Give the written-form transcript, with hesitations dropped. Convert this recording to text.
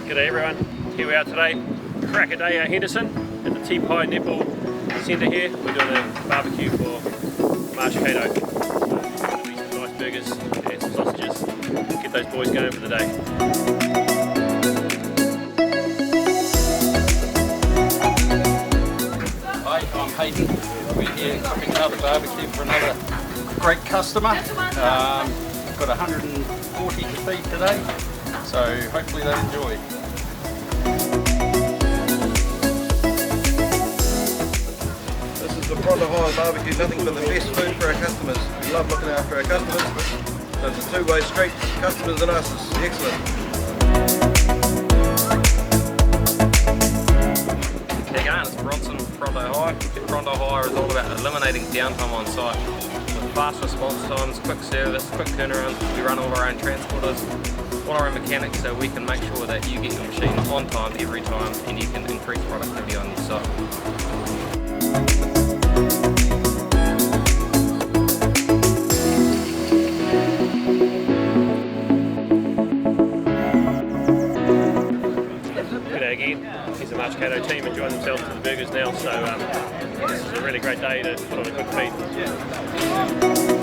G'day everyone, here we are today, crack a day at Henderson at the T-Pie Netball Centre here. We're doing a barbecue for March Cato. Some nice burgers and some sausages. Get those boys going for the day. Hi, I'm Hayden. We're here cooking another barbecue for another great customer. We've got 140 to feed today, so hopefully they enjoy. This is the Pronto barbecue, nothing but the best food for our customers. We love looking after our customers, so it's a two-way street. Customers and us is excellent. Again, it's Bronson Pronto Hire. Pronto Hire is all about eliminating downtime on site. With fast response times, quick service, quick turnaround, we run all of our own transporters, all our own mechanics, so we can make sure that you get your machine on time every time and you can increase productivity on your site. G'day again, here's the March Cato team enjoying themselves to the burgers now, so this is a really great day to put on a good feed.